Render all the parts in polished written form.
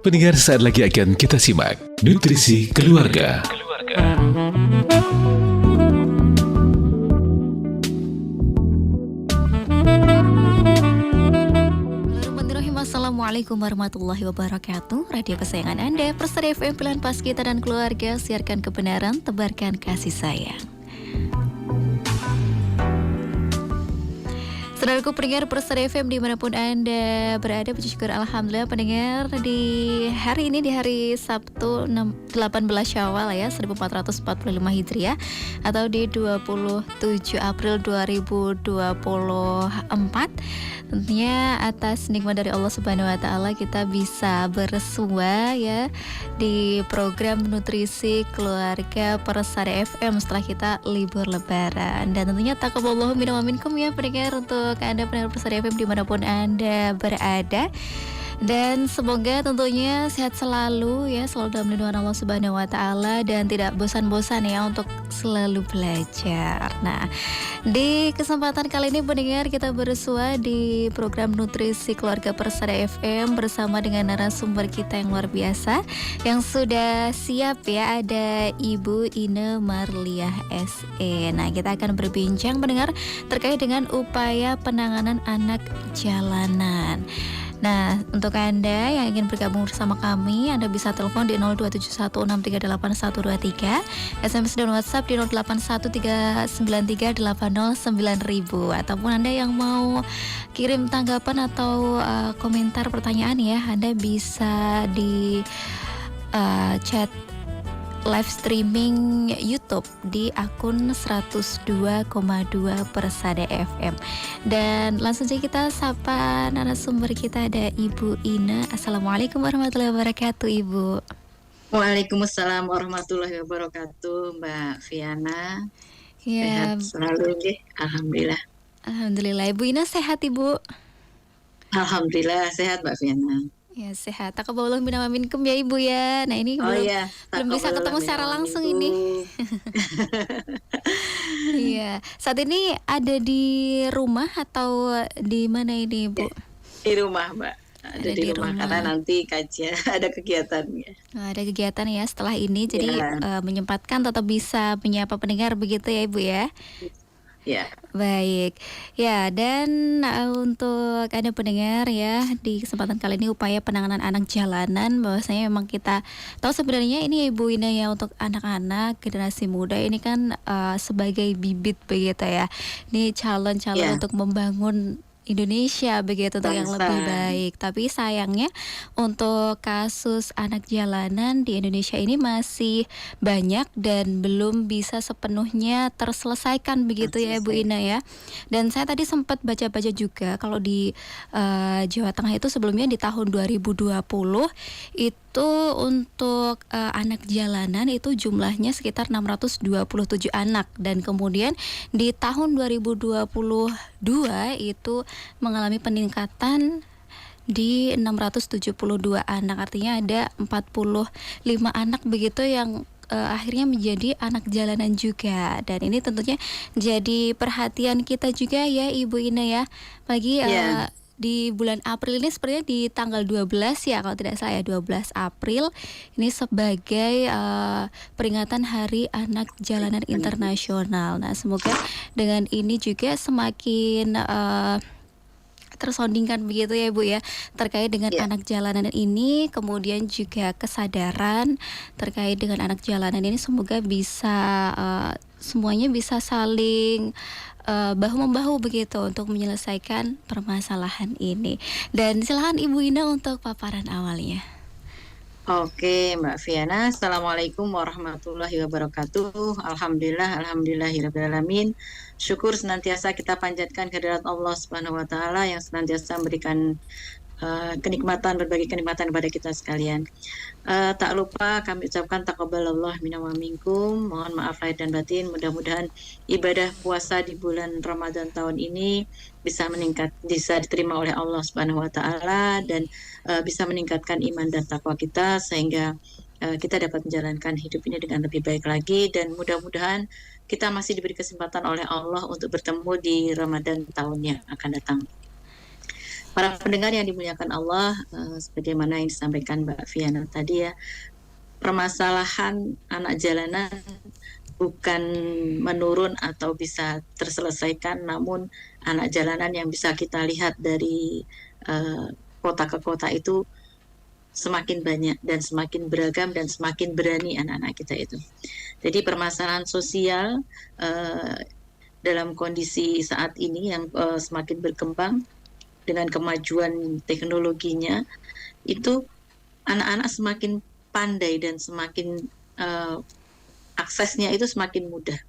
Pendengar, saat lagi akan kita simak Nutrisi Keluarga. Assalamualaikum warahmatullahi wabarakatuh. Radio kesayangan Anda, Persada FM Pilihan Pas Kita dan Keluarga. Siarkan kebenaran, tebarkan kasih sayang. Saudaraku pendengar Persada FM dimanapun Anda berada, puji syukur alhamdulillah pendengar di hari ini, di hari Sabtu 18 Syawal ya 1445 Hijriah atau di 27 April 2024. Tentunya atas nikmat dari Allah Subhanahu wa taala kita bisa bersua ya di program Nutrisi Keluarga Persada FM setelah kita libur lebaran. Dan tentunya taqabbalallahu minna wa minkum ya pendengar, untuk Anda pendengar Persada FM dimanapun Anda berada. Dan semoga tentunya sehat selalu ya, selalu dalam lindungan Allah Subhanahu wa taala dan tidak bosan-bosan ya untuk selalu belajar. Nah, di kesempatan kali ini pendengar kita bersua di program Nutrisi Keluarga Persada FM bersama dengan narasumber kita yang luar biasa yang sudah siap ya, ada Ibu Ine Marliah SE. Nah, kita akan berbincang pendengar terkait dengan upaya penanganan anak jalanan. Nah, untuk Anda yang ingin bergabung bersama kami, Anda bisa telepon di 02716381123, SMS dan WhatsApp di 081393809000, ataupun Anda yang mau kirim tanggapan atau komentar pertanyaan ya, Anda bisa di chat live streaming YouTube di akun 102,2 Persada FM. Dan langsung saja kita sapa narasumber kita, ada Ibu Ine. Assalamualaikum warahmatullahi wabarakatuh, Ibu. Waalaikumsalam warahmatullahi wabarakatuh, Mbak Viana. Ya, sehat selalu deh, alhamdulillah. Alhamdulillah, Ibu Ine sehat, Ibu? Alhamdulillah sehat, Mbak Viana. Ya, sehat. Taqabbalallahu minna wa minkum ya Ibu ya. Nah, ini belum bisa ketemu secara langsung ini. Iya. Saat ini ada di rumah atau di mana ini, Bu? Di rumah, Mbak. Ada di rumah karena nanti kajian ada kegiatannya. Ada kegiatan ya setelah ini, jadi menyempatkan tetap bisa menyapa pendengar begitu ya Ibu ya. Ya. Baik. Ya, dan untuk Anda pendengar ya, di kesempatan kali ini upaya penanganan anak jalanan, bahwasanya memang kita tahu sebenarnya ini Ibu Ine ya, untuk anak-anak generasi muda ini kan sebagai bibit begitu ya. Ini calon-calon untuk membangun Indonesia begitu, untuk yang lebih baik. Tapi sayangnya untuk kasus anak jalanan di Indonesia ini masih banyak dan belum bisa sepenuhnya terselesaikan begitu ya Ibu Ina ya. Dan saya tadi sempat baca-baca juga kalau di Jawa Tengah itu sebelumnya di tahun 2020 itu untuk anak jalanan itu jumlahnya sekitar 627 anak, dan kemudian di tahun 2022 itu mengalami peningkatan di 672 anak. Artinya ada 45 anak begitu yang akhirnya menjadi anak jalanan juga. Dan ini tentunya jadi perhatian kita juga ya Ibu Ine ya. Bagi di bulan April ini, sepertinya di tanggal 12 ya kalau tidak salah ya, 12 April ini sebagai peringatan Hari Anak Jalanan Internasional. Nah, semoga dengan ini juga semakin tersoundingkan begitu ya Ibu ya, terkait dengan anak jalanan ini, kemudian juga kesadaran terkait dengan anak jalanan ini, semoga bisa semuanya bisa saling bahu-membahu begitu untuk menyelesaikan permasalahan ini. Dan silakan Ibu Ina untuk paparan awalnya. Oke, Mbak Viana. Assalamualaikum warahmatullahi wabarakatuh. Alhamdulillahirabbil alamin. Syukur senantiasa kita panjatkan kehadirat Allah Subhanahu wa taala yang senantiasa memberikan kenikmatan, berbagi kenikmatan kepada kita sekalian. Tak lupa kami ucapkan taqabbalallahu minna wa minkum. Mohon maaf lahir dan batin. Mudah-mudahan ibadah puasa di bulan Ramadan tahun ini bisa diterima oleh Allah Subhanahu wa taala, dan bisa meningkatkan iman dan takwa kita sehingga kita dapat menjalankan hidup ini dengan lebih baik lagi, dan mudah-mudahan kita masih diberi kesempatan oleh Allah untuk bertemu di Ramadan tahun yang akan datang. Para pendengar yang dimuliakan Allah, sebagaimana yang disampaikan Mbak Viana tadi ya, permasalahan anak jalanan bukan menurun atau bisa terselesaikan, namun anak jalanan yang bisa kita lihat dari eh, kota ke kota itu semakin banyak dan semakin beragam dan semakin berani anak-anak kita itu. Jadi permasalahan sosial eh, dalam kondisi saat ini yang semakin berkembang dengan kemajuan teknologinya, itu anak-anak semakin pandai dan semakin uh, aksesnya itu semakin mudah.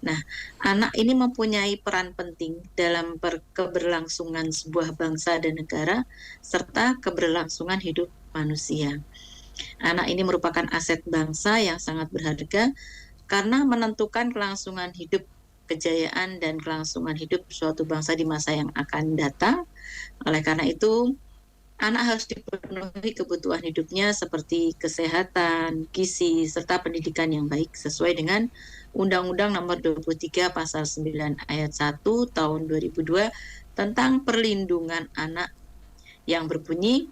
Nah, anak ini mempunyai peran penting dalam keberlangsungan sebuah bangsa dan negara serta keberlangsungan hidup manusia. Anak ini merupakan aset bangsa yang sangat berharga karena menentukan kelangsungan hidup, kejayaan dan kelangsungan hidup suatu bangsa di masa yang akan datang. Oleh karena itu, anak harus dipenuhi kebutuhan hidupnya seperti kesehatan, gizi, serta pendidikan yang baik sesuai dengan Undang-Undang Nomor 23 Pasal 9 Ayat 1 Tahun 2002 tentang perlindungan anak yang berbunyi,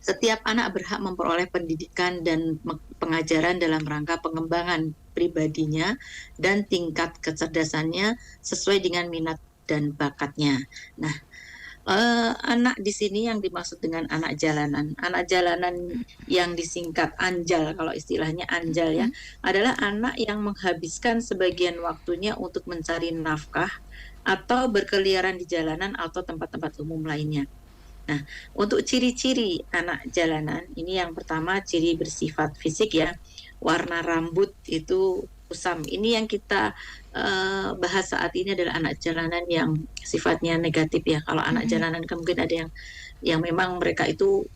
setiap anak berhak memperoleh pendidikan dan pengajaran dalam rangka pengembangan pribadinya dan tingkat kecerdasannya sesuai dengan minat dan bakatnya. Nah, anak di sini yang dimaksud dengan anak jalanan yang disingkat anjal, kalau istilahnya anjal ya, adalah anak yang menghabiskan sebagian waktunya untuk mencari nafkah atau berkeliaran di jalanan atau tempat-tempat umum lainnya. Nah, untuk ciri-ciri anak jalanan, ini yang pertama ciri bersifat fisik ya, warna rambut itu kusam. Ini yang kita bahas saat ini adalah anak jalanan yang sifatnya negatif ya. Kalau anak jalanan kan mungkin ada yang memang mereka itu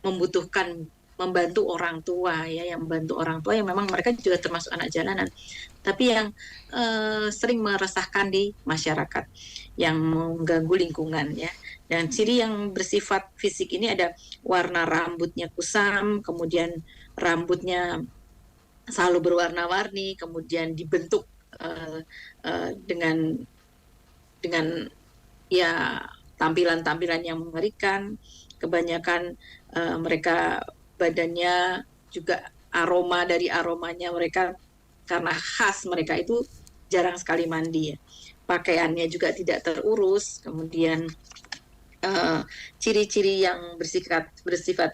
membutuhkan membantu orang tua ya, yang membantu orang tua yang memang mereka juga termasuk anak jalanan. Tapi yang sering meresahkan di masyarakat, yang mengganggu lingkungan ya. Dan ciri yang bersifat fisik ini ada warna rambutnya kusam, kemudian rambutnya selalu berwarna-warni, kemudian dibentuk dengan ya tampilan-tampilan yang mengerikan. Kebanyakan mereka badannya juga dari aromanya mereka, karena khas mereka itu jarang sekali mandi ya. Pakaiannya juga tidak terurus, kemudian ciri-ciri yang bersifat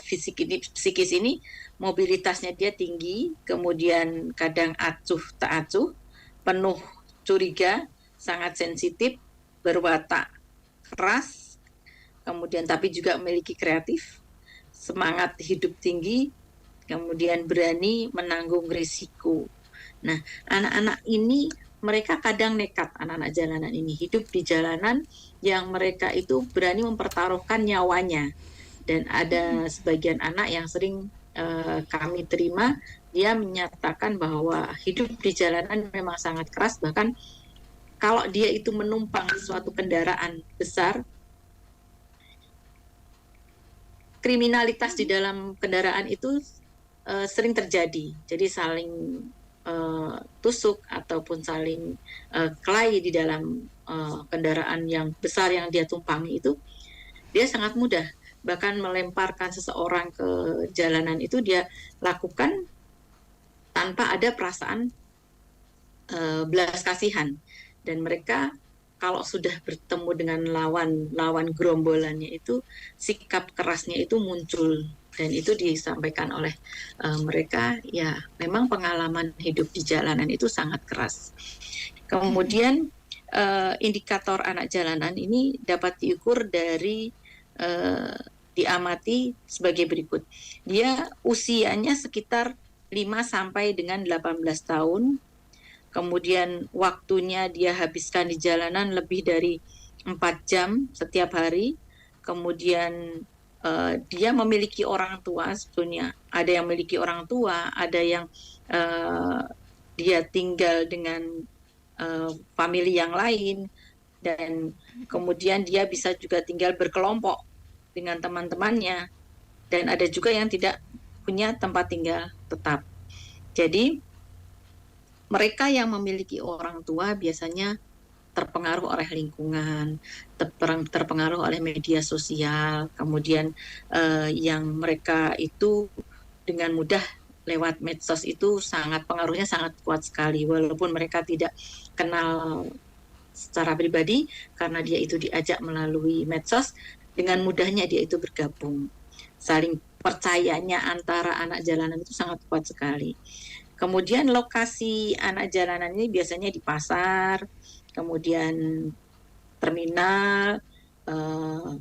psikis ini, mobilitasnya dia tinggi, kemudian kadang acuh tak acuh, penuh curiga, sangat sensitif, berwatak keras, kemudian tapi juga memiliki kreatif, semangat hidup tinggi, kemudian berani menanggung risiko. Nah, anak-anak ini mereka kadang nekat, anak-anak jalanan ini hidup di jalanan yang mereka itu berani mempertaruhkan nyawanya. Dan ada sebagian anak yang sering kami terima, dia menyatakan bahwa hidup di jalanan memang sangat keras, bahkan kalau dia itu menumpang suatu kendaraan besar, kriminalitas di dalam kendaraan itu sering terjadi. Jadi saling tusuk ataupun saling kelahi di dalam kendaraan yang besar yang dia tumpangi itu, dia sangat mudah. Bahkan melemparkan seseorang ke jalanan itu dia lakukan tanpa ada perasaan belas kasihan. Dan mereka kalau sudah bertemu dengan lawan gerombolannya itu, sikap kerasnya itu muncul. Dan itu disampaikan oleh mereka, ya memang pengalaman hidup di jalanan itu sangat keras. Kemudian indikator anak jalanan ini dapat diukur dari diamati sebagai berikut. Dia usianya sekitar 5 sampai dengan 18 tahun. Kemudian waktunya dia habiskan di jalanan lebih dari 4 jam setiap hari. Kemudian dia memiliki orang tua sebetulnya. Ada yang memiliki orang tua, ada yang dia tinggal dengan famili yang lain, dan kemudian dia bisa juga tinggal berkelompok dengan teman-temannya, dan ada juga yang tidak punya tempat tinggal tetap. Jadi mereka yang memiliki orang tua biasanya terpengaruh oleh lingkungan, terpengaruh oleh media sosial, kemudian yang mereka itu dengan mudah lewat medsos itu pengaruhnya sangat kuat sekali, walaupun mereka tidak kenal secara pribadi karena dia itu diajak melalui medsos, dengan mudahnya dia itu bergabung. Saling percayanya antara anak jalanan itu sangat kuat sekali. Kemudian lokasi anak jalanan ini biasanya di pasar, kemudian terminal,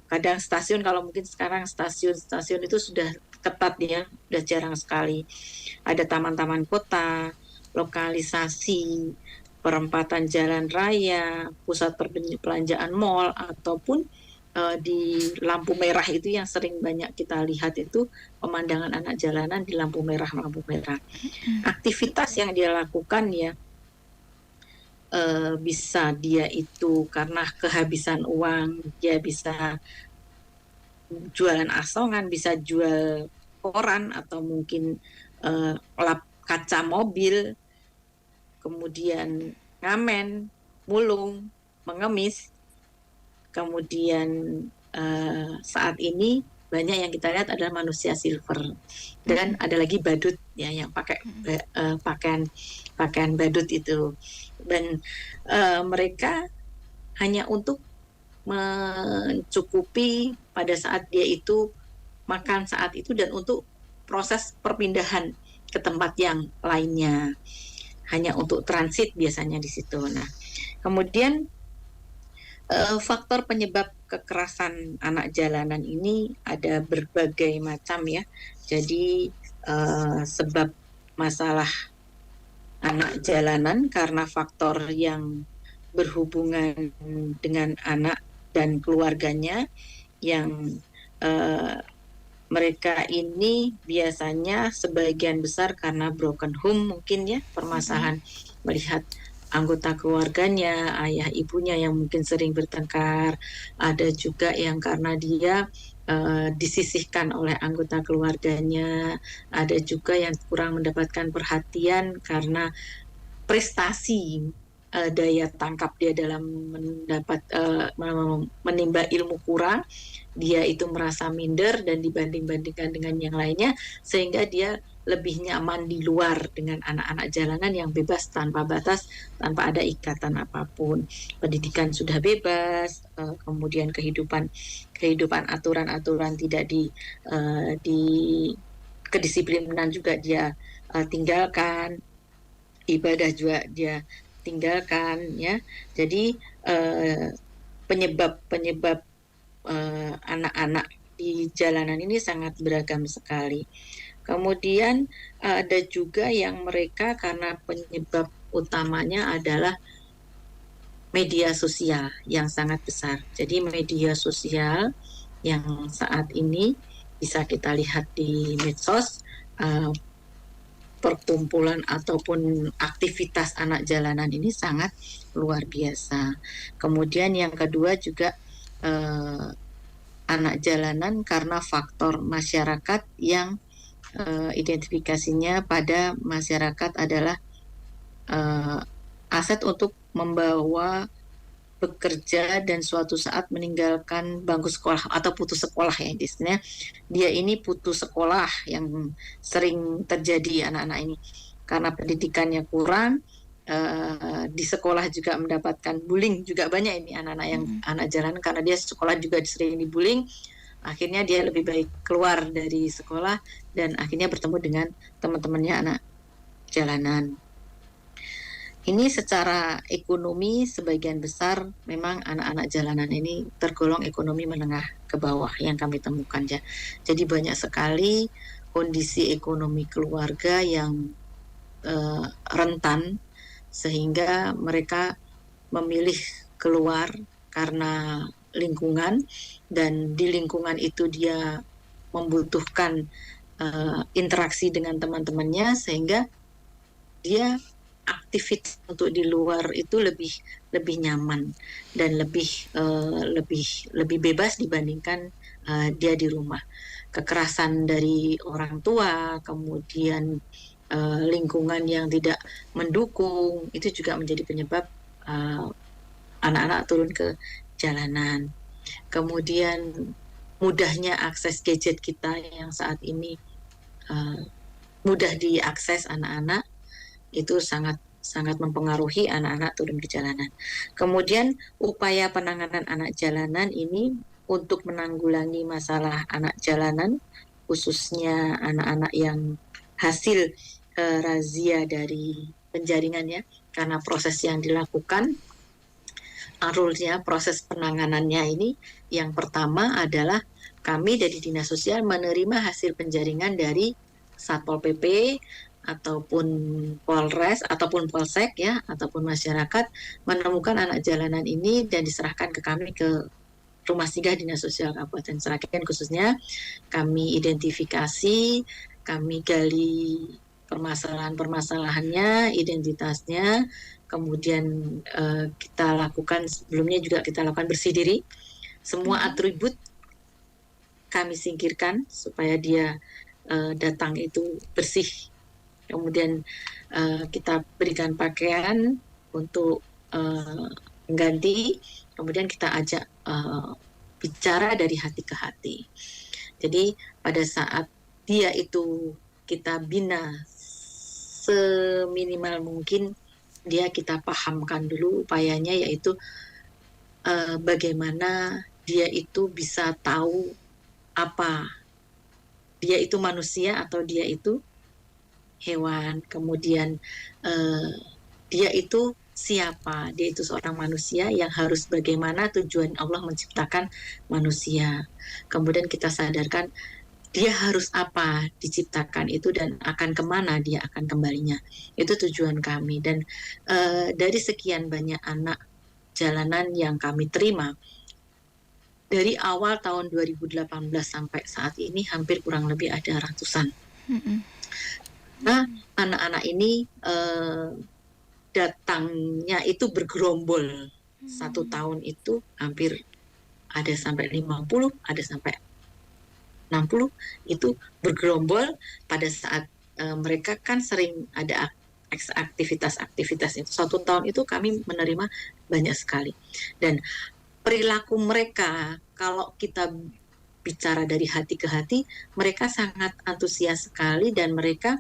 kadang stasiun. Kalau mungkin sekarang stasiun itu sudah ketat ya, sudah jarang sekali. Ada taman-taman kota, lokalisasi perempatan jalan raya, pusat perbelanjaan mall, ataupun di lampu merah itu yang sering banyak kita lihat itu pemandangan anak jalanan di lampu merah. Aktivitas yang dia lakukan ya bisa dia itu karena kehabisan uang, dia bisa jualan asongan, bisa jual koran atau mungkin lap kaca mobil, kemudian ngamen, mulung, mengemis. Kemudian saat ini banyak yang kita lihat adalah manusia silver, dan ada lagi badut ya yang pakai pakaian badut itu, dan mereka hanya untuk mencukupi pada saat dia itu makan saat itu dan untuk proses perpindahan ke tempat yang lainnya, hanya untuk transit biasanya di situ. Nah, kemudian faktor penyebab kekerasan anak jalanan ini ada berbagai macam ya. Jadi sebab masalah anak jalanan karena faktor yang berhubungan dengan anak dan keluarganya, yang mereka ini biasanya sebagian besar karena broken home mungkin ya, permasalahan melihat anggota keluarganya, ayah ibunya yang mungkin sering bertengkar. Ada juga yang karena dia disisihkan oleh anggota keluarganya. Ada juga yang kurang mendapatkan perhatian karena prestasi daya tangkap dia dalam menimba ilmu kurang, dia itu merasa minder dan dibanding-bandingkan dengan yang lainnya, sehingga dia lebih nyaman di luar dengan anak-anak jalanan yang bebas tanpa batas, tanpa ada ikatan apapun. Pendidikan sudah bebas, kemudian kehidupan aturan-aturan tidak di kedisiplinan juga dia tinggalkan, ibadah juga dia tinggalkan ya. Jadi penyebab anak-anak di jalanan ini sangat beragam sekali. Kemudian ada juga yang mereka karena penyebab utamanya adalah media sosial yang sangat besar. Jadi media sosial yang saat ini bisa kita lihat di medsos, perkumpulan ataupun aktivitas anak jalanan ini sangat luar biasa. Kemudian yang kedua juga anak jalanan karena faktor masyarakat yang identifikasinya pada masyarakat adalah aset untuk membawa bekerja dan suatu saat meninggalkan bangku sekolah atau putus sekolah ya. Istilahnya dia ini putus sekolah yang sering terjadi anak-anak ini karena pendidikannya kurang, di sekolah juga mendapatkan bullying juga banyak ini anak-anak yang anak jalanan, karena dia sekolah juga sering dibullying. Akhirnya dia lebih baik keluar dari sekolah dan akhirnya bertemu dengan teman-temannya anak jalanan. Ini secara ekonomi sebagian besar memang anak-anak jalanan ini tergolong ekonomi menengah ke bawah yang kami temukan ya. Jadi banyak sekali kondisi ekonomi keluarga yang rentan sehingga mereka memilih keluar karena lingkungan, dan di lingkungan itu dia membutuhkan interaksi dengan teman-temannya sehingga dia aktivitas untuk di luar itu lebih nyaman dan lebih bebas dibandingkan dia di rumah. Kekerasan dari orang tua, kemudian lingkungan yang tidak mendukung, itu juga menjadi penyebab anak-anak turun ke jalanan. Kemudian mudahnya akses gadget kita yang saat ini uh, mudah diakses anak-anak, itu sangat sangat mempengaruhi anak-anak turun ke jalanan. Kemudian upaya penanganan anak jalanan ini untuk menanggulangi masalah anak jalanan, khususnya anak-anak yang hasil razia dari penjaringannya, karena proses yang dilakukan, alurnya proses penanganannya ini, yang pertama adalah kami dari Dinas Sosial menerima hasil penjaringan dari Satpol PP ataupun Polres ataupun Polsek ya, ataupun masyarakat menemukan anak jalanan ini dan diserahkan ke kami, ke Rumah Singgah Dinas Sosial Kabupaten Sragen khususnya. Kami identifikasi, kami gali permasalahan-permasalahannya, identitasnya, kemudian kita lakukan, sebelumnya juga kita lakukan bersih diri, semua atribut kami singkirkan supaya dia datang itu bersih. Kemudian kita berikan pakaian untuk mengganti, kemudian kita ajak bicara dari hati ke hati. Jadi pada saat dia itu kita bina seminimal mungkin, dia kita pahamkan dulu upayanya, yaitu bagaimana dia itu bisa tahu apa dia itu manusia atau dia itu hewan, kemudian dia itu siapa, dia itu seorang manusia yang harus bagaimana tujuan Allah menciptakan manusia. Kemudian kita sadarkan dia harus apa diciptakan itu dan akan kemana dia akan kembalinya. Itu tujuan kami. Dan dari sekian banyak anak jalanan yang kami terima, dari awal tahun 2018 sampai saat ini hampir kurang lebih ada ratusan. Nah, anak-anak ini datangnya itu bergerombol. 1 tahun itu hampir ada sampai 50, ada sampai 60, itu bergerombol pada saat mereka kan sering ada aktivitas-aktivitas itu. 1 tahun itu kami menerima banyak sekali. Dan perilaku mereka, kalau kita bicara dari hati ke hati, mereka sangat antusias sekali dan mereka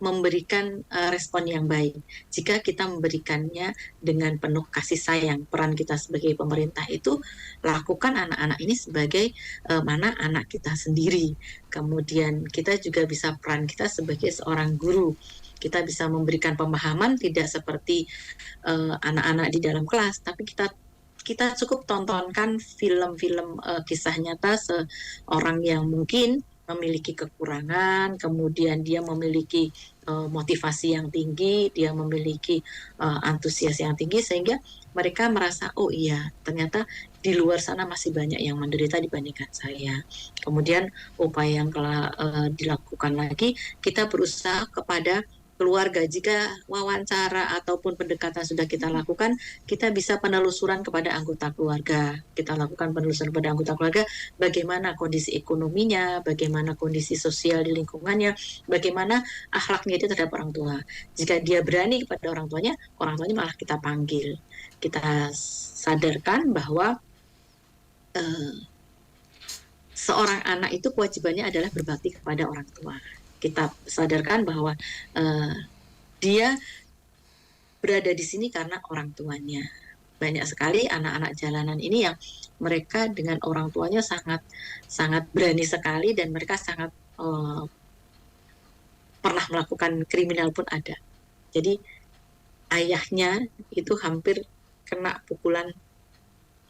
memberikan respon yang baik. Jika kita memberikannya dengan penuh kasih sayang, peran kita sebagai pemerintah itu lakukan anak-anak ini sebagai mana anak kita sendiri. Kemudian kita juga bisa peran kita sebagai seorang guru. Kita bisa memberikan pemahaman tidak seperti anak-anak di dalam kelas, tapi kita cukup tontonkan film-film kisah nyata seorang yang mungkin memiliki kekurangan, kemudian dia memiliki motivasi yang tinggi, dia memiliki antusias yang tinggi, sehingga mereka merasa, oh iya, ternyata di luar sana masih banyak yang menderita dibandingkan saya. Kemudian upaya yang telah dilakukan lagi, kita berusaha kepada keluarga. Jika wawancara ataupun pendekatan sudah kita lakukan, kita bisa penelusuran kepada anggota keluarga. Kita lakukan penelusuran kepada anggota keluarga, bagaimana kondisi ekonominya, bagaimana kondisi sosial di lingkungannya, bagaimana akhlaknya itu terhadap orang tua. Jika dia berani kepada orang tuanya malah kita panggil. Kita sadarkan bahwa seorang anak itu kewajibannya adalah berbakti kepada orang tua. Kita sadarkan bahwa dia berada di sini karena orang tuanya. Banyak sekali anak-anak jalanan ini yang mereka dengan orang tuanya sangat sangat berani sekali, dan mereka sangat pernah melakukan kriminal pun ada. Jadi ayahnya itu hampir kena pukulan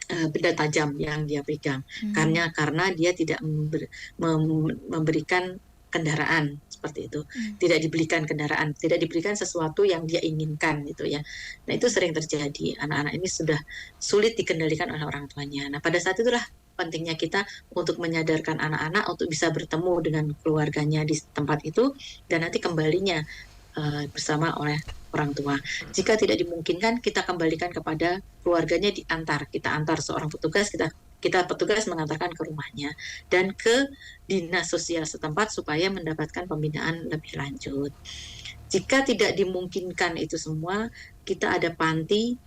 benda tajam yang dia pegang, karena dia tidak memberikan kendaraan seperti itu, tidak dibelikan kendaraan, tidak diberikan sesuatu yang dia inginkan gitu ya. Nah, itu sering terjadi. Anak-anak ini sudah sulit dikendalikan oleh orang tuanya. Nah, pada saat itulah pentingnya kita untuk menyadarkan anak-anak untuk bisa bertemu dengan keluarganya di tempat itu, dan nanti kembalinya bersama oleh orang tua. Jika tidak dimungkinkan, kita kembalikan kepada keluarganya, kita antar seorang petugas, kita petugas mengantarkan ke rumahnya dan ke dinas sosial setempat supaya mendapatkan pembinaan lebih lanjut. Jika tidak dimungkinkan itu semua, kita ada panti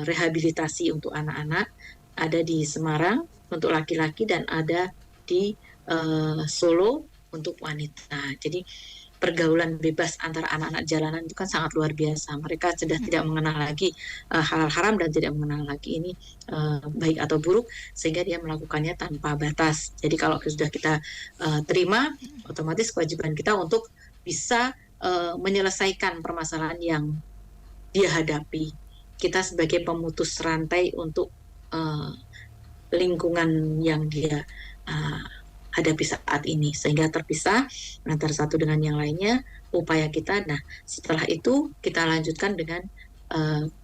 rehabilitasi untuk anak-anak, ada di Semarang untuk laki-laki dan ada di Solo untuk wanita. Jadi pergaulan bebas antara anak-anak jalanan itu kan sangat luar biasa. Mereka sudah tidak mengenal lagi halal haram dan tidak mengenal lagi ini baik atau buruk, sehingga dia melakukannya tanpa batas. Jadi kalau sudah kita terima, otomatis kewajiban kita untuk bisa menyelesaikan permasalahan yang dia hadapi. Kita sebagai pemutus rantai untuk lingkungan yang dia hadapi saat ini, sehingga terpisah antara satu dengan yang lainnya upaya kita. Nah, setelah itu kita lanjutkan dengan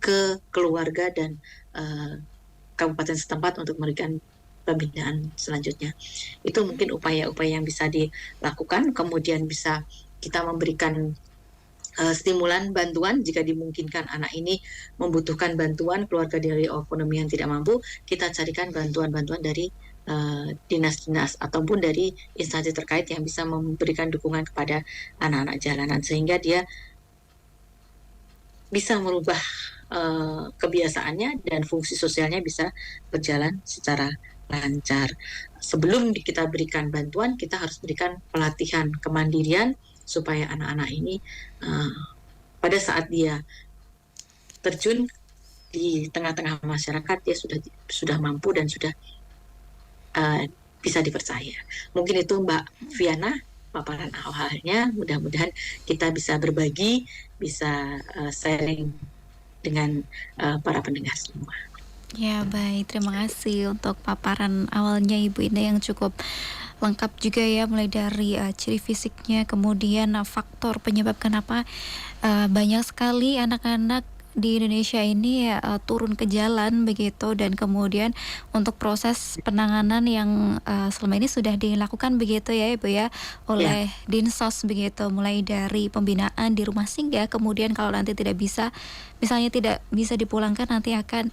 ke keluarga dan kabupaten setempat untuk memberikan pembinaan selanjutnya. Itu mungkin upaya-upaya yang bisa dilakukan. Kemudian bisa kita memberikan stimulan bantuan jika dimungkinkan anak ini membutuhkan bantuan, keluarga dari ekonomi yang tidak mampu, kita carikan bantuan-bantuan dari dinas-dinas ataupun dari instansi terkait yang bisa memberikan dukungan kepada anak-anak jalanan, sehingga dia bisa merubah kebiasaannya dan fungsi sosialnya bisa berjalan secara lancar. Sebelum kita berikan bantuan, kita harus berikan pelatihan kemandirian supaya anak-anak ini pada saat dia terjun di tengah-tengah masyarakat, dia sudah mampu dan sudah bisa dipercaya. Mungkin itu Mbak Viana paparan awalnya. Mudah-mudahan kita bisa berbagi, bisa sharing dengan para pendengar semua. Ya baik, terima kasih untuk paparan awalnya Ibu Indah yang cukup lengkap juga ya, mulai dari ciri fisiknya, kemudian faktor penyebab kenapa banyak sekali anak-anak di Indonesia ini turun ke jalan begitu, dan kemudian untuk proses penanganan yang selama ini sudah dilakukan begitu ya Ibu ya oleh Dinsos begitu, mulai dari pembinaan di rumah singgah, kemudian kalau nanti tidak bisa, misalnya tidak bisa dipulangkan, nanti akan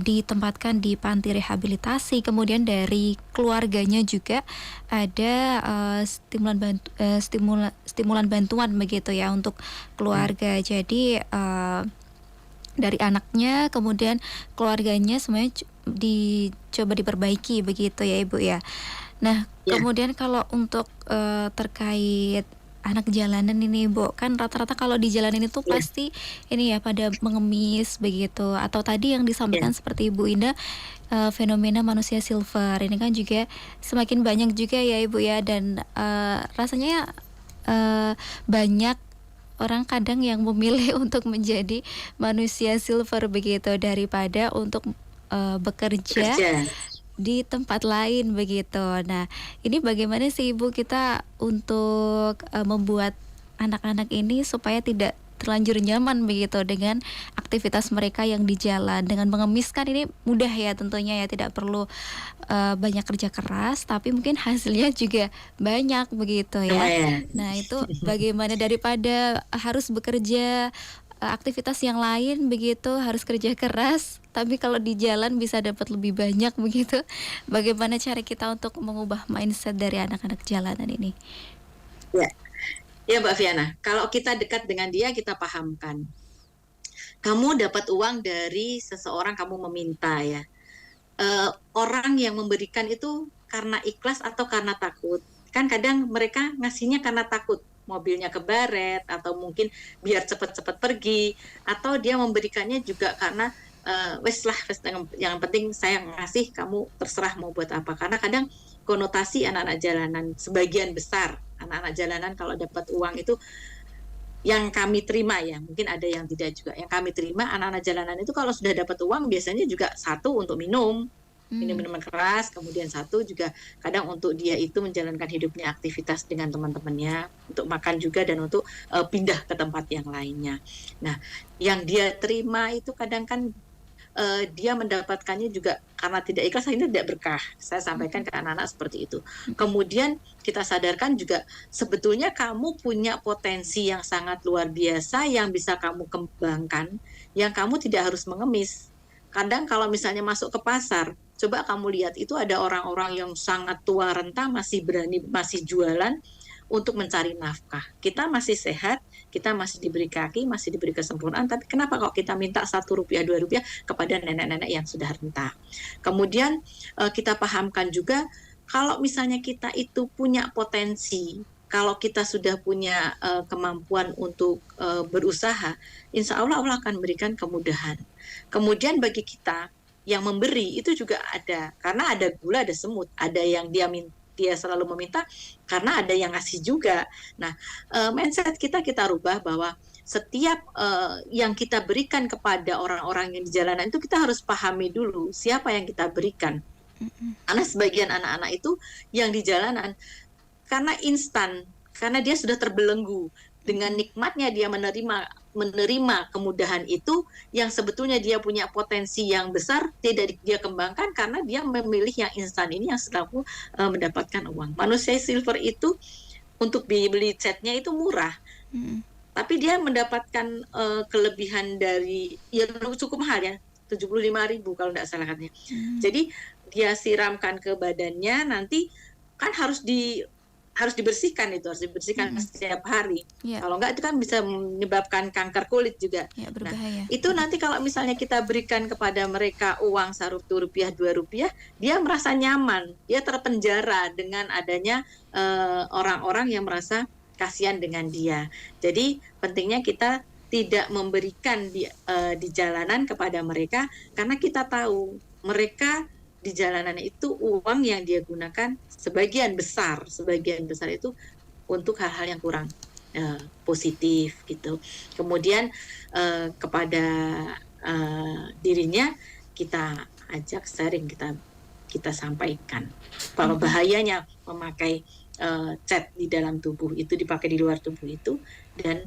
ditempatkan di panti rehabilitasi. Kemudian dari keluarganya juga ada stimulan bantuan begitu ya untuk keluarga. Jadi dari anaknya, kemudian keluarganya semuanya dicoba diperbaiki begitu ya Ibu ya. Nah, kemudian kalau untuk terkait anak jalanan ini Bu, kan rata-rata kalau di jalanan itu pasti ini ya pada mengemis begitu, atau tadi yang disampaikan seperti Ibu Indah fenomena manusia silver ini kan juga semakin banyak juga ya Ibu ya, dan rasanya banyak orang kadang yang memilih untuk menjadi manusia silver begitu daripada untuk bekerja di tempat lain begitu. Nah, ini bagaimana sih Ibu kita untuk membuat anak-anak ini supaya tidak terlanjur nyaman begitu dengan aktivitas mereka yang di jalan. Dengan mengemis kan ini mudah ya tentunya ya, tidak perlu banyak kerja keras, tapi mungkin hasilnya juga banyak begitu ya. Nah, itu bagaimana daripada harus bekerja aktivitas yang lain begitu, harus kerja keras, tapi kalau di jalan bisa dapat lebih banyak begitu. Bagaimana cara kita untuk mengubah mindset dari anak-anak jalanan ini? Ya Mbak Viana, kalau kita dekat dengan dia, kita pahamkan. Kamu dapat uang dari seseorang, kamu meminta ya. Orang yang memberikan itu karena ikhlas atau karena takut? Kan kadang mereka ngasihnya karena takut, mobilnya kebaret, atau mungkin biar cepat-cepat pergi, atau dia memberikannya juga karena wes lah, yang penting saya ngasih, kamu terserah mau buat apa. Karena kadang konotasi anak-anak jalanan, sebagian besar anak-anak jalanan kalau dapat uang itu, yang kami terima ya, mungkin ada yang tidak juga, yang kami terima anak-anak jalanan itu kalau sudah dapat uang biasanya juga satu untuk minum minuman keras, kemudian satu juga kadang untuk dia itu menjalankan hidupnya, aktivitas dengan teman-temannya, untuk makan juga, dan untuk pindah ke tempat yang lainnya. Nah, yang dia terima itu kadang kan dia mendapatkannya juga karena tidak ikhlas, akhirnya tidak berkah. Saya sampaikan ke anak-anak seperti itu. Kemudian kita sadarkan juga sebetulnya kamu punya potensi yang sangat luar biasa yang bisa kamu kembangkan, yang kamu tidak harus mengemis. Kadang kalau misalnya masuk ke pasar, coba kamu lihat itu ada orang-orang yang sangat tua renta masih berani, masih jualan, untuk mencari nafkah. Kita masih sehat, kita masih diberi kaki, masih diberi kesempurnaan, tapi kenapa kok kita minta Rp1, Rp2 kepada nenek-nenek yang sudah renta? Kemudian kita pahamkan juga kalau misalnya kita itu punya potensi, kalau kita sudah punya kemampuan untuk berusaha, insya Allah Allah akan berikan kemudahan. Kemudian bagi kita yang memberi itu juga ada, karena ada gula, ada semut, ada yang dia selalu meminta karena ada yang ngasih juga. Nah, mindset kita rubah bahwa setiap yang kita berikan kepada orang-orang yang di jalanan itu kita harus pahami dulu siapa yang kita berikan. Karena sebagian anak-anak itu yang di jalanan karena instan, karena dia sudah terbelenggu dengan nikmatnya dia menerima kemudahan itu yang sebetulnya dia punya potensi yang besar tidak dia kembangkan karena dia memilih yang instan ini yang selalu mendapatkan uang. Manusia silver itu untuk beli catnya itu murah, tapi dia mendapatkan kelebihan dari ya cukup mahal ya, 75.000 kalau tidak salah katanya. Jadi dia siramkan ke badannya, nanti kan harus dibersihkan setiap hari. Kalau enggak itu kan bisa menyebabkan kanker kulit juga. Nah, itu nanti kalau misalnya kita berikan kepada mereka uang Rp1, Rp2, dia merasa nyaman, dia terpenjara dengan adanya orang-orang yang merasa kasihan dengan dia. Jadi pentingnya kita tidak memberikan di jalanan kepada mereka karena kita tahu mereka di jalanan itu uang yang dia gunakan sebagian besar itu untuk hal-hal yang kurang positif gitu. Kemudian kepada dirinya kita ajak sharing, kita sampaikan bahwa bahayanya memakai cat di dalam tubuh itu, dipakai di luar tubuh itu, dan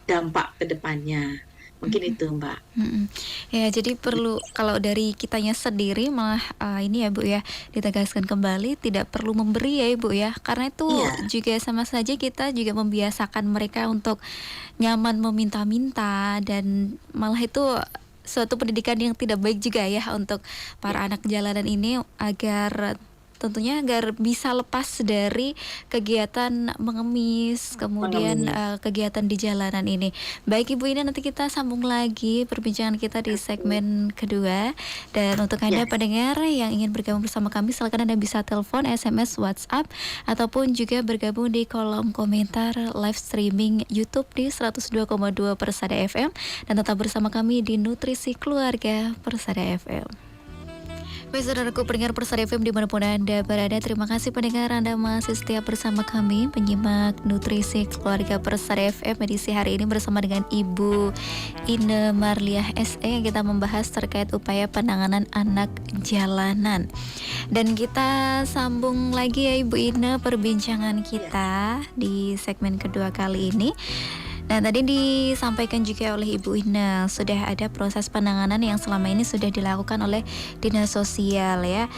dampak ke depannya. Mungkin itu Mbak. Ya, jadi perlu kalau dari kitanya sendiri malah ini ya Bu ya, ditegaskan kembali tidak perlu memberi ya Ibu ya, karena itu juga sama saja kita juga membiasakan mereka untuk nyaman meminta-minta, dan malah itu suatu pendidikan yang tidak baik juga ya untuk para anak jalanan ini, agar tentunya agar bisa lepas dari kegiatan mengemis, kemudian kegiatan di jalanan ini. Baik Ibu, ini nanti kita sambung lagi perbincangan kita di segmen kedua. Dan untuk Anda pendengar yang ingin bergabung bersama kami, silakan Anda bisa telepon, SMS, WhatsApp, ataupun juga bergabung di kolom komentar live streaming YouTube di 102,2 Persada FM, dan tetap bersama kami di Nutrisi Keluarga Persada FM. Baik saudaraku pendengar Persada FM dimanapun Anda berada, terima kasih pendengar Anda masih setia bersama kami menyimak Nutrisi Keluarga Persada FM edisi hari ini bersama dengan Ibu Ine Marliah SE yang kita membahas terkait upaya penanganan anak jalanan. Dan kita sambung lagi ya Ibu Ine perbincangan kita di segmen kedua kali ini. Nah, tadi disampaikan juga oleh Ibu Ina, sudah ada proses penanganan yang selama ini sudah dilakukan oleh Dinas Sosial ya.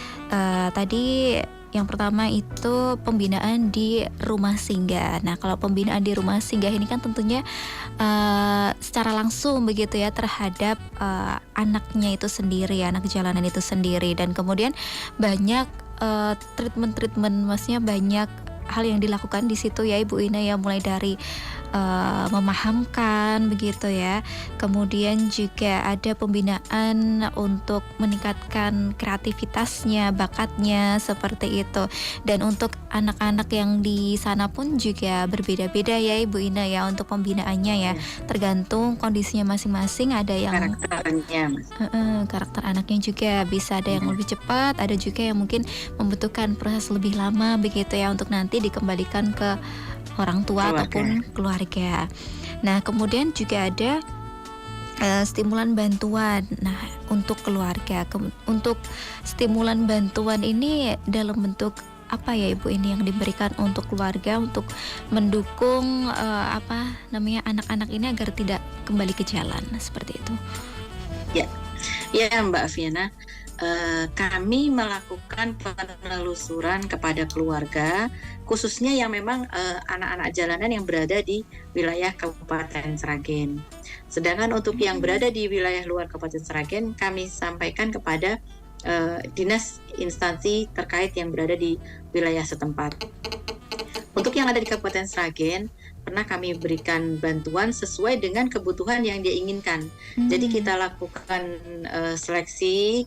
Tadi yang pertama itu pembinaan di rumah singgah. Nah, kalau pembinaan di rumah singgah ini kan tentunya secara langsung begitu ya terhadap anaknya itu sendiri, anak jalanan itu sendiri. Dan kemudian banyak treatment, maksudnya banyak hal yang dilakukan di situ ya Ibu Ina ya, mulai dari memahamkan begitu ya, kemudian juga ada pembinaan untuk meningkatkan kreativitasnya, bakatnya seperti itu. Dan untuk anak-anak yang di sana pun juga berbeda-beda ya Ibu Ina ya untuk pembinaannya ya, tergantung kondisinya masing-masing. Ada yang karakter anaknya juga bisa ada yang lebih cepat, ada juga yang mungkin membutuhkan proses lebih lama begitu ya untuk nanti dikembalikan ke orang tua ataupun keluarga. Nah, kemudian juga ada stimulan bantuan. Nah, untuk keluarga, untuk stimulan bantuan ini dalam bentuk apa ya Ibu ini yang diberikan untuk keluarga untuk mendukung anak-anak ini agar tidak kembali ke jalan seperti itu? Ya Mbak Fiana. Kami melakukan penelusuran kepada keluarga, khususnya yang memang anak-anak jalanan yang berada di wilayah Kabupaten Sragen. Sedangkan untuk yang berada di wilayah luar Kabupaten Sragen, kami sampaikan kepada dinas instansi terkait yang berada di wilayah setempat. Untuk yang ada di Kabupaten Sragen, pernah kami berikan bantuan sesuai dengan kebutuhan yang dia inginkan. Jadi Hmm. kita lakukan seleksi,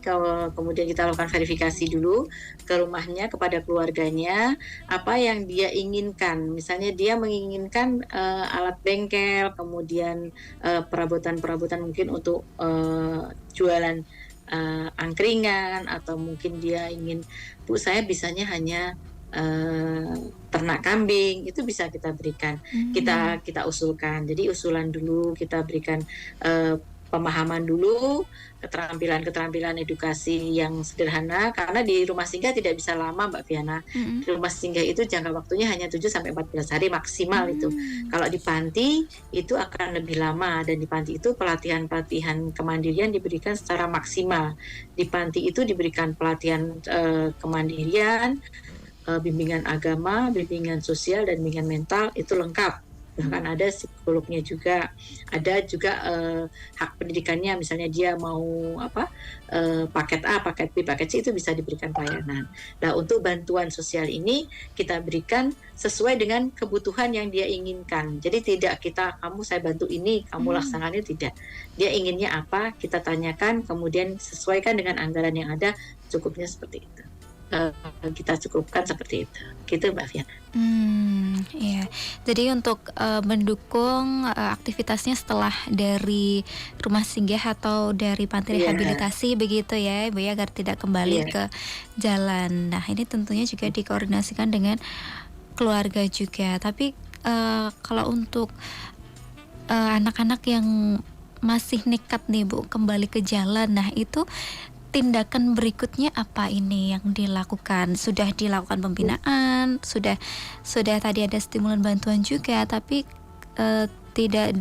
kemudian kita lakukan verifikasi dulu ke rumahnya, kepada keluarganya, apa yang dia inginkan. Misalnya dia menginginkan alat bengkel, kemudian perabotan-perabotan mungkin untuk jualan angkringan, atau mungkin dia ingin, Bu, saya bisanya hanya ternak kambing, itu bisa kita berikan, Hmm. kita usulkan. Jadi usulan dulu, kita berikan pemahaman dulu, keterampilan edukasi yang sederhana, karena di rumah singgah tidak bisa lama, Mbak Viana. Hmm. Di rumah singgah itu jangka waktunya hanya 7 sampai 14 hari maksimal itu. Hmm. Kalau di panti itu akan lebih lama, dan di panti itu pelatihan kemandirian diberikan secara maksimal. Di panti itu diberikan pelatihan kemandirian, bimbingan agama, bimbingan sosial, dan bimbingan mental, itu lengkap. Bahkan ada psikolognya juga, ada juga hak pendidikannya, misalnya dia mau paket A, paket B, paket C, itu bisa diberikan pelayanan. Nah, untuk bantuan sosial ini kita berikan sesuai dengan kebutuhan yang dia inginkan. Jadi tidak kamu saya bantu ini, kamu laksanakan, tidak. Dia inginnya apa, kita tanyakan, kemudian sesuaikan dengan anggaran yang ada, cukupnya seperti itu. Kita cukupkan seperti itu, gitu Mbak Fiana. Iya. Jadi untuk mendukung aktivitasnya setelah dari rumah singgah atau dari panti Iya, rehabilitasi begitu ya, Ibu ya, agar tidak kembali iya, ke jalan. Nah, ini tentunya juga dikoordinasikan dengan keluarga juga. Tapi kalau untuk anak-anak yang masih nekat nih Bu kembali ke jalan, nah itu tindakan berikutnya apa ini yang dilakukan? Sudah dilakukan pembinaan, sudah tadi ada stimulan bantuan juga, tapi tidak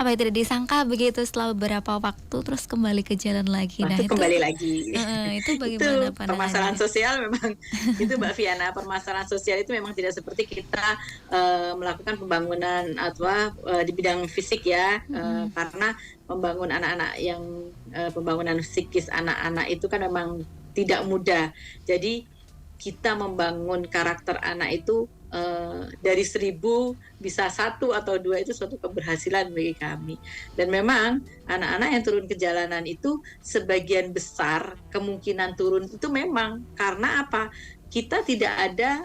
tidak disangka begitu setelah beberapa waktu terus kembali ke jalan lagi. Nah waktu itu kembali lagi. itu Itu bagaimana permasalahan pandangannya? sosial memang. Itu Mbak Viana, permasalahan sosial itu memang tidak seperti kita melakukan pembangunan atau di bidang fisik ya, Mm-mm. karena membangun anak-anak yang pembangunan psikis anak-anak itu kan memang tidak mudah. Jadi kita membangun karakter anak itu dari 1.000 bisa 1 atau 2, itu suatu keberhasilan bagi kami. Dan memang anak-anak yang turun ke jalanan itu sebagian besar kemungkinan turun itu memang karena apa? Kita tidak ada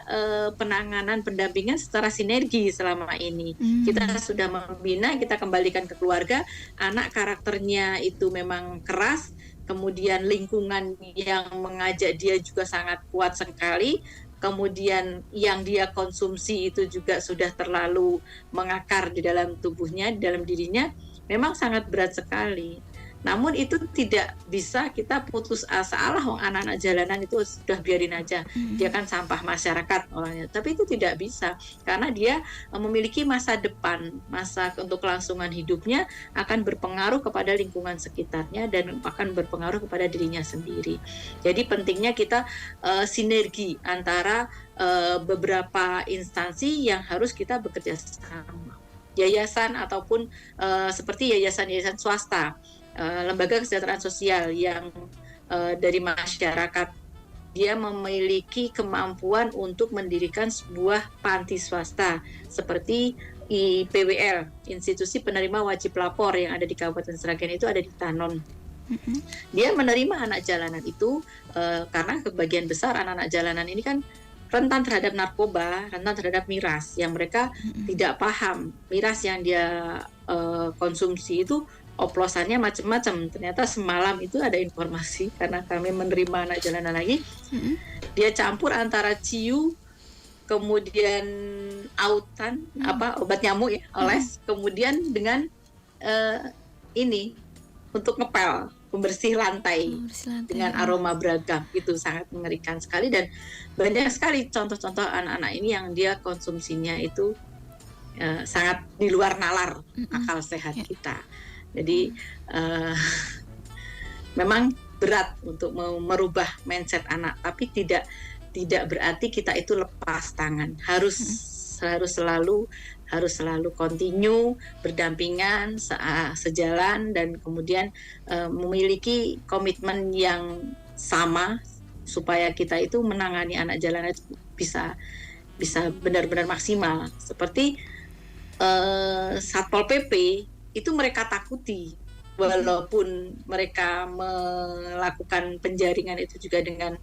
penanganan pendampingan secara sinergi selama ini. Kita sudah membina, kita kembalikan ke keluarga, anak karakternya itu memang keras, kemudian lingkungan yang mengajak dia juga sangat kuat sekali, kemudian yang dia konsumsi itu juga sudah terlalu mengakar di dalam tubuhnya, di dalam dirinya, memang sangat berat sekali. Namun itu tidak bisa kita putus asa, alah anak-anak jalanan itu sudah biarin aja, dia kan sampah masyarakat orangnya. Tapi itu tidak bisa, karena dia memiliki masa depan, masa untuk kelangsungan hidupnya akan berpengaruh kepada lingkungan sekitarnya dan akan berpengaruh kepada dirinya sendiri. Jadi pentingnya kita sinergi antara beberapa instansi yang harus kita bekerja sama. Yayasan ataupun seperti yayasan-yayasan swasta, lembaga kesejahteraan sosial yang dari masyarakat, dia memiliki kemampuan untuk mendirikan sebuah panti swasta seperti IPWL, Institusi Penerima Wajib Lapor, yang ada di Kabupaten Sragen, itu ada di Tanon. Dia menerima anak jalanan itu karena kebagian besar anak-anak jalanan ini kan rentan terhadap narkoba, rentan terhadap miras, yang mereka tidak paham miras yang dia konsumsi itu oplosannya macam-macam. Ternyata semalam itu ada informasi, karena kami menerima anak jalanan lagi, dia campur antara ciu, kemudian autan, obat nyamuk ya, oles, kemudian dengan ini untuk ngepel, pembersih lantai dengan aroma beragam. Itu sangat mengerikan sekali, dan banyak sekali contoh-contoh anak-anak ini yang dia konsumsinya itu sangat di luar nalar akal sehat kita. Jadi memang berat untuk merubah mindset anak, tapi tidak berarti kita itu lepas tangan. Harus selalu continue, berdampingan, sejalan, dan kemudian memiliki komitmen yang sama supaya kita itu menangani anak jalanan itu bisa bisa benar-benar maksimal. Seperti Satpol PP itu mereka takuti, walaupun mereka melakukan penjaringan itu juga dengan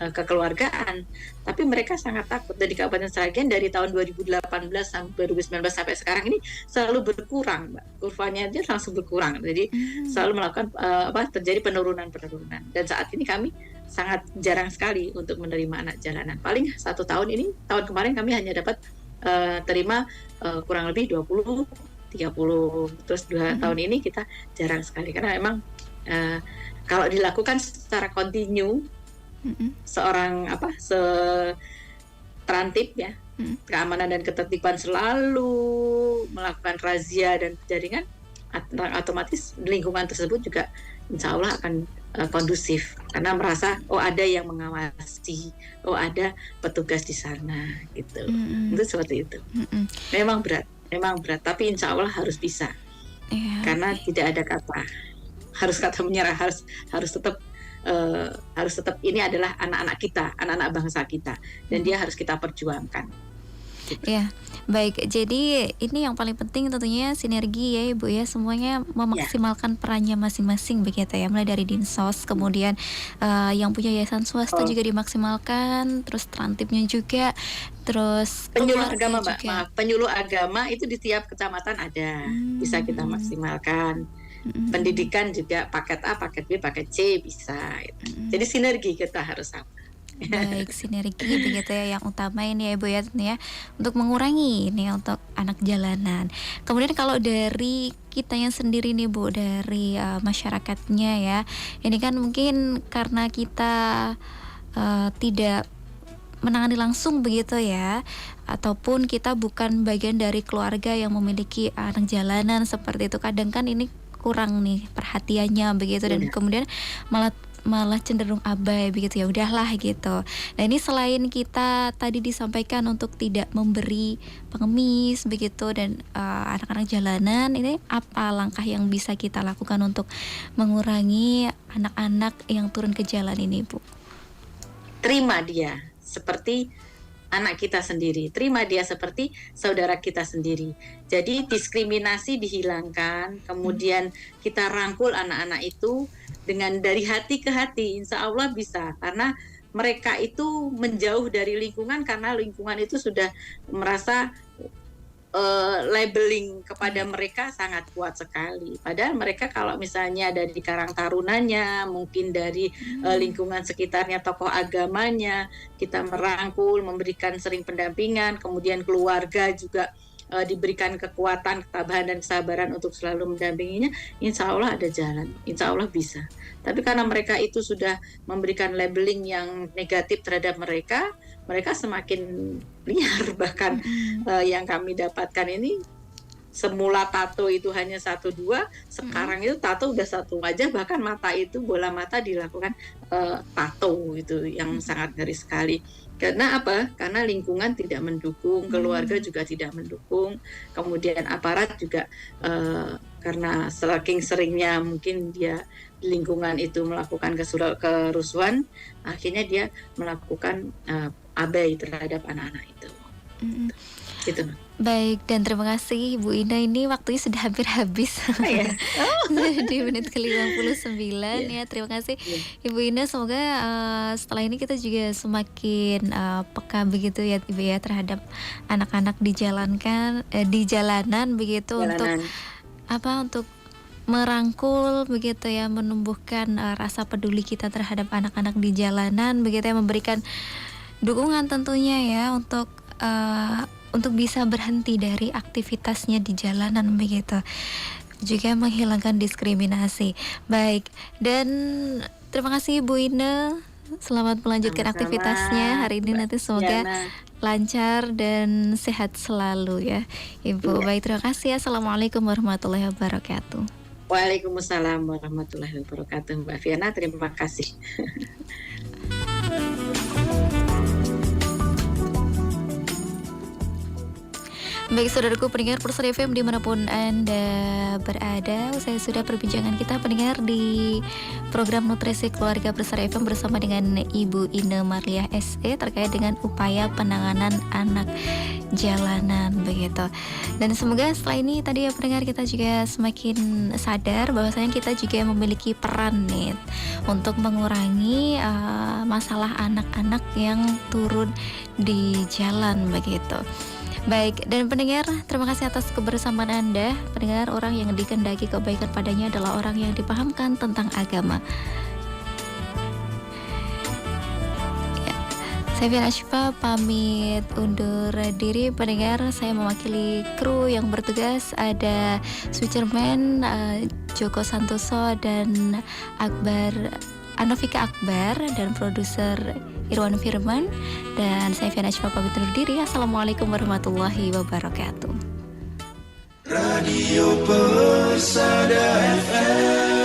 kekeluargaan, tapi mereka sangat takut. Dan di Kabupaten Sragen dari tahun 2018 sampai 2019 sampai sekarang ini selalu berkurang, Mbak. Kurvanya dia langsung berkurang. Jadi selalu melakukan terjadi penurunan. Dan saat ini kami sangat jarang sekali untuk menerima anak jalanan. Paling 1 tahun ini, tahun kemarin kami hanya dapat terima kurang lebih 20, 30. Terus 2 tahun ini kita jarang sekali karena memang kalau dilakukan secara kontinu, seorang trantip ya, keamanan dan ketertiban selalu melakukan razia dan jaringan, otomatis lingkungan tersebut juga insya Allah akan kondusif karena merasa ada yang mengawasi, ada petugas di sana gitu. Itu seperti itu. Memang berat, tapi insya Allah harus bisa. Karena tidak ada kata menyerah, harus tetap ini adalah anak-anak kita, anak-anak bangsa kita, dan dia harus kita perjuangkan. Ya, baik. Jadi ini yang paling penting tentunya sinergi ya Ibu ya, semuanya memaksimalkan perannya masing-masing begitu ya, mulai dari Dinsos, kemudian yang punya yayasan swasta juga dimaksimalkan, terus trantipnya juga, terus penyuluh agama Mbak, penyuluh agama itu di tiap kecamatan ada, bisa kita maksimalkan. Pendidikan juga paket A, paket B, paket C bisa. Jadi sinergi kita harus sama. Baik, sinergi begitu ya yang utama ini ya Ibu ya, untuk mengurangi ini untuk anak jalanan. Kemudian kalau dari kitanya sendiri nih Bu, dari masyarakatnya ya, ini kan mungkin karena kita tidak menangani langsung begitu ya, ataupun kita bukan bagian dari keluarga yang memiliki anak jalanan seperti itu, kadang kan ini kurang nih perhatiannya begitu, dan kemudian malah cenderung abai begitu, ya udahlah gitu. Nah ini selain kita tadi disampaikan untuk tidak memberi pengemis begitu dan anak-anak jalanan, ini apa langkah yang bisa kita lakukan untuk mengurangi anak-anak yang turun ke jalan ini Bu? Terima dia seperti anak kita sendiri, terima dia seperti saudara kita sendiri. Jadi diskriminasi dihilangkan, kemudian kita rangkul anak-anak itu dengan dari hati ke hati, insya Allah bisa. Karena mereka itu menjauh dari lingkungan karena lingkungan itu sudah merasa labeling kepada mereka sangat kuat sekali. Padahal mereka kalau misalnya dari Karang Tarunanya, mungkin dari lingkungan sekitarnya, tokoh agamanya, kita merangkul, memberikan sering pendampingan, kemudian keluarga juga diberikan kekuatan, ketabahan dan kesabaran untuk selalu mendampinginya, insya Allah ada jalan, insya Allah bisa. Tapi karena mereka itu sudah memberikan labeling yang negatif terhadap mereka, mereka semakin liar. Bahkan yang kami dapatkan ini, semula tato itu hanya 1-2, sekarang itu tato udah 1 aja, bahkan mata itu, bola mata dilakukan tato, itu yang sangat ngeri sekali. Karena apa? Karena lingkungan tidak mendukung, keluarga juga tidak mendukung, kemudian aparat juga karena saking seringnya mungkin dia di lingkungan itu melakukan kerusuhan, akhirnya dia melakukan abai terhadap anak-anak itu. Gitu. Baik, dan terima kasih Ibu Ina, ini waktunya sudah hampir habis. Di menit ke-59 ya. Terima kasih Ibu Ina, semoga setelah ini kita juga semakin peka begitu ya Ibu ya terhadap anak-anak di jalanan begitu, untuk merangkul begitu ya, menumbuhkan rasa peduli kita terhadap anak-anak di jalanan begitu ya, memberikan dukungan tentunya ya untuk bisa berhenti dari aktivitasnya di jalanan begitu, juga menghilangkan diskriminasi. Baik, dan terima kasih Bu Ina, selamat melanjutkan aktivitasnya hari ini, nanti semoga lancar dan sehat selalu ya Ibu. Baik, terima kasih. Assalamualaikum warahmatullahi wabarakatuh. Waalaikumsalam warahmatullahi wabarakatuh Mbak Fiana, terima kasih. Baik saudaraku pendengar Persada FM dimanapun Anda berada, saya sudah perbincangan kita pendengar di program Nutrisi Keluarga Persada FM bersama dengan Ibu Ine Marliah SE terkait dengan upaya penanganan anak jalanan begitu. Dan semoga setelah ini tadi ya pendengar kita juga semakin sadar bahwasanya kita juga memiliki peran nih untuk mengurangi masalah anak-anak yang turun di jalan begitu. Baik, dan pendengar, terima kasih atas kebersamaan Anda. Pendengar, orang yang dikehendaki kebaikan padanya adalah orang yang dipahamkan tentang agama. Ya, saya Fiana Ashifa pamit undur diri. Pendengar, saya mewakili kru yang bertugas. Ada Switcherman, Joko Santoso, dan Anofika Akbar, dan produser Irwan Firman, dan saya Fiana Ashifa pamit undur diri. Assalamualaikum warahmatullahi wabarakatuh. Radio Persada FM.